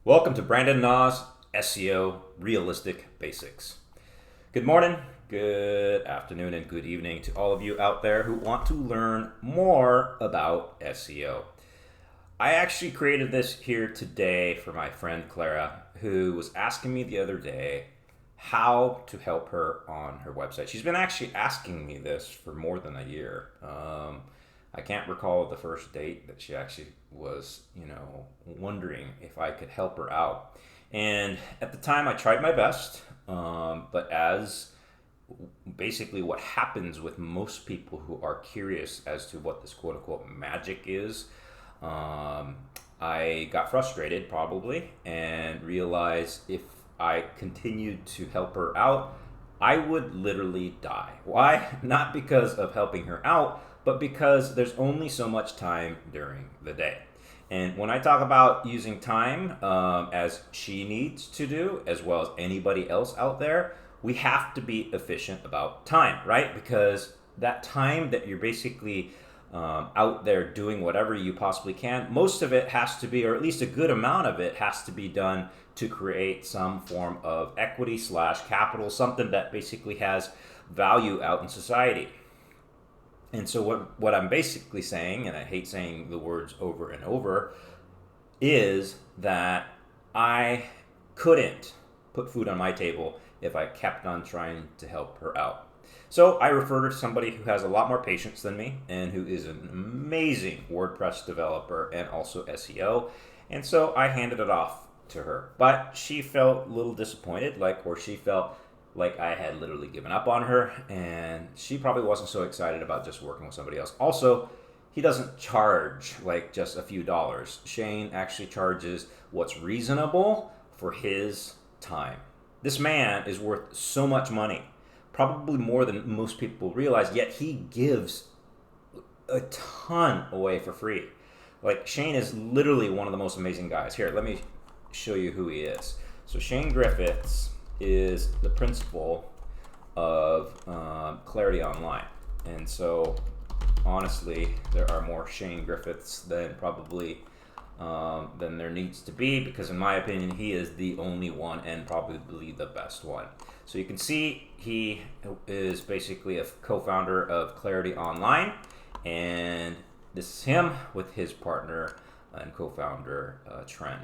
Welcome to Brandon Na's SEO Realistic Basics. Good morning, good afternoon, and good evening to all of you out there who want to learn more about SEO. I actually created this here today for my friend Clara, who was asking me the other day how to help her on her website. She's been actually asking me this for more than a year. I can't recall the first date that she actually was, wondering if I could help her out. And at the time, I tried my best, but as basically what happens with most people who are curious as to what this quote unquote magic is, I got frustrated probably and realized if I continued to help her out, I would literally die. Why? Not because of helping her out, but because there's only so much time during the day. And when I talk about using time as she needs to do, as well as anybody else out there, we have to be efficient about time, right? Because that time that you're basically out there doing whatever you possibly can, most of it has to be, or at least a good amount of it has to be done to create some form of equity slash capital, something that basically has value out in society. And so what I'm basically saying, and I hate saying the words over and over, is that I couldn't put food on my table if I kept on trying to help her out. So I referred her to somebody who has a lot more patience than me and who is an amazing WordPress developer and also SEO. And so I handed it off to her. But she felt a little disappointed, or she felt like I had literally given up on her, and she probably wasn't so excited about just working with somebody else. Also, he doesn't charge just a few dollars. Shane actually charges what's reasonable for his time. This man is worth so much money, probably more than most people realize, yet he gives a ton away for free. Shane is literally one of the most amazing guys. Here, let me show you who he is. So Shane Griffiths is the principal of Clarity Online. And so, honestly, there are more Shane Griffiths than there needs to be, because in my opinion, he is the only one and probably the best one. So you can see he is basically a co-founder of Clarity Online, and this is him with his partner and co-founder, Trent.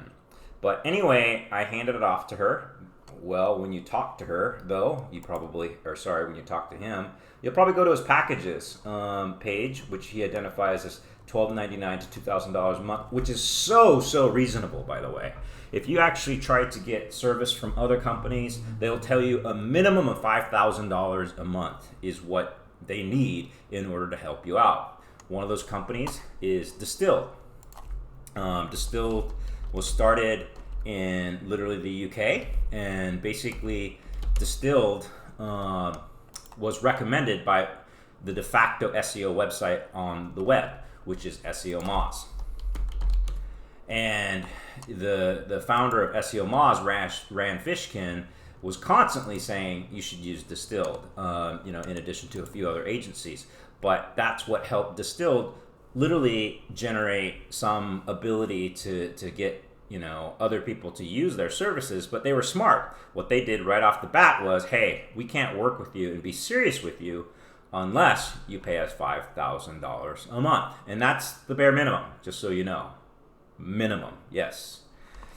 But anyway, I handed it off to her. Well, when you talk to her, though, when you talk to him, you'll probably go to his packages page, which he identifies as $12.99 to $2,000 a month, which is so reasonable, by the way. If you actually try to get service from other companies, they'll tell you a minimum of $5,000 a month is what they need in order to help you out. One of those companies is Distilled. Distilled was started in literally the UK, and basically Distilled was recommended by the de facto SEO website on the web, which is SEO Moz. And the founder of SEO Moz, Rand Fishkin, was constantly saying you should use Distilled, in addition to a few other agencies. But that's what helped Distilled literally generate some ability to get other people to use their services. But they were smart. What they did right off the bat was, hey, we can't work with you and be serious with you unless you pay us $5,000 a month. And that's the bare minimum, just so you know. Minimum, yes.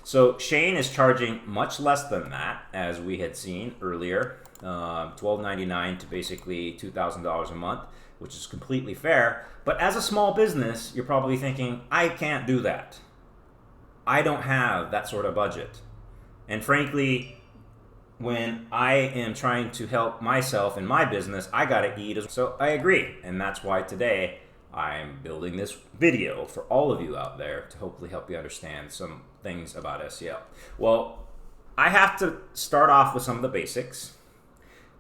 So Shane is charging much less than that, as we had seen earlier, $12.99 to basically $2,000 a month, which is completely fair. But as a small business, you're probably thinking, I can't do that. I don't have that sort of budget. And frankly, when I am trying to help myself in my business, I gotta eat. So I agree. And that's why today I'm building this video for all of you out there to hopefully help you understand some things about SEO. Well, I have to start off with some of the basics.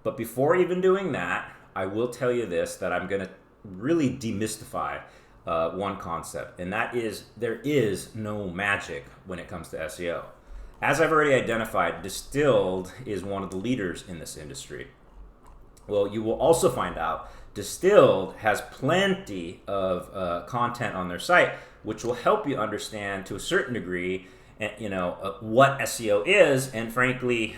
But before even doing that, I will tell you this, that I'm gonna really demystify one concept, and that is there is no magic when it comes to SEO. As I've already identified, Distilled is one of the leaders in this industry. Well, you will also find out Distilled has plenty of content on their site, which will help you understand to a certain degree what SEO is, and frankly,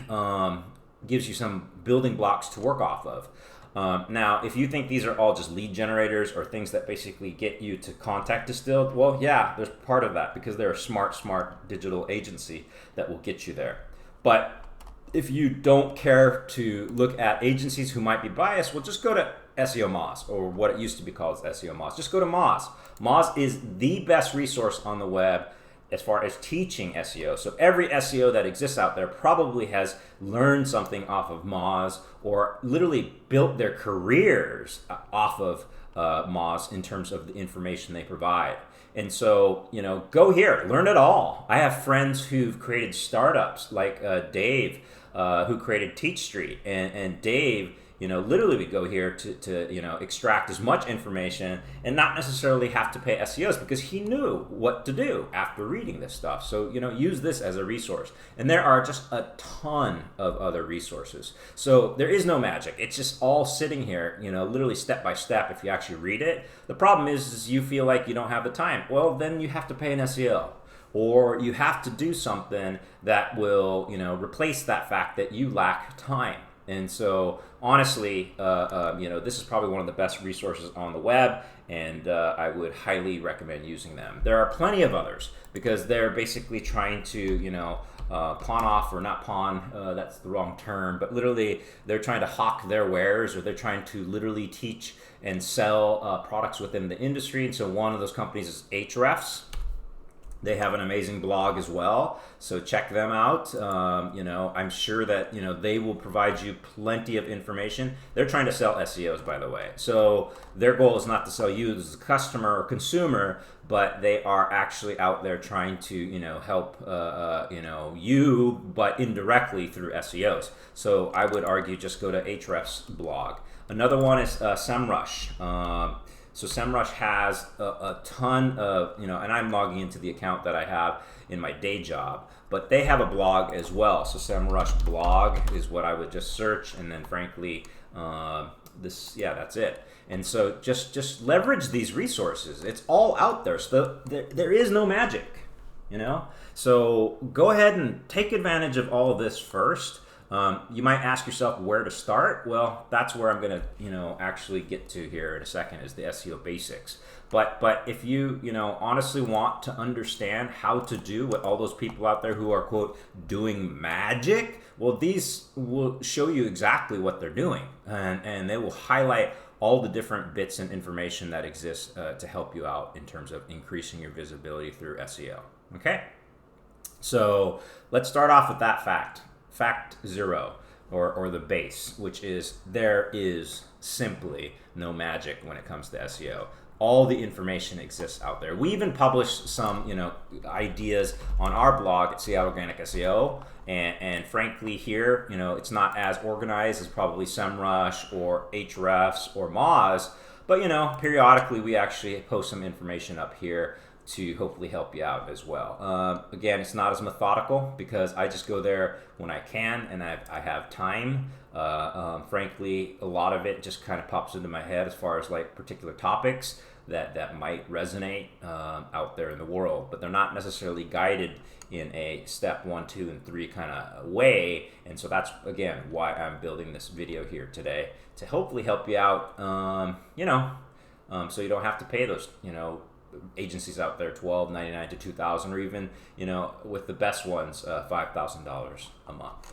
gives you some building blocks to work off of. Now, if you think these are all just lead generators or things that basically get you to contact Distilled, well, yeah, there's part of that because they're a smart digital agency that will get you there. But if you don't care to look at agencies who might be biased, well, just go to SEO Moz, or what it used to be called as SEO Moz. Just go to Moz. Moz is the best resource on the web as far as teaching SEO. So every SEO that exists out there probably has learned something off of Moz, or literally built their careers off of Moz in terms of the information they provide. And so, go here, learn it all. I have friends who've created startups like Dave, who created Teach Street, and Dave, literally we go here to extract as much information and not necessarily have to pay SEOs because he knew what to do after reading this stuff. So, use this as a resource. And there are just a ton of other resources. So there is no magic. It's just all sitting here, literally step by step if you actually read it. The problem is you feel like you don't have the time. Well, then you have to pay an SEO. Or you have to do something that will, replace that fact that you lack time. And so, honestly, this is probably one of the best resources on the web, and I would highly recommend using them. There are plenty of others because they're basically trying to, pawn off, or not pawn, that's the wrong term, but literally they're trying to hawk their wares, or they're trying to literally teach and sell products within the industry. And so one of those companies is Ahrefs. They have an amazing blog as well, so check them out. I'm sure that they will provide you plenty of information. They're trying to sell SEOs, by the way. So their goal is not to sell you as a customer or consumer, but they are actually out there trying to help you, but indirectly through SEOs. So I would argue just go to Ahrefs blog. Another one is SEMrush. So SEMrush has a ton of, and I'm logging into the account that I have in my day job, but they have a blog as well. So SEMrush blog is what I would just search, and then frankly, that's it. And so just leverage these resources. It's all out there. So there is no magic, So go ahead and take advantage of all of this first. You might ask yourself where to start. Well, that's where I'm going to, actually get to here in a second, is the SEO basics. But if you, honestly want to understand how to do what all those people out there who are, quote, doing magic, well, these will show you exactly what they're doing. And they will highlight all the different bits and information that exists to help you out in terms of increasing your visibility through SEO. Okay? So let's start off with that fact. Fact 0, or the base, which is there is simply no magic when it comes to SEO. All the information exists out there. We even published some, ideas on our blog at Seattle Organic SEO, and frankly here, it's not as organized as probably SEMrush or Ahrefs or Moz, but periodically we actually post some information up here to hopefully help you out as well. Again, it's not as methodical because I just go there when I can and I have time. Frankly, a lot of it just kind of pops into my head as far as like particular topics that might resonate out there in the world, but they're not necessarily guided in a step 1, 2, and 3 kind of way. And so that's, again, why I'm building this video here today, to hopefully help you out, so you don't have to pay those, agencies out there $12.99 to $2,000, or even with the best ones $5,000 a month.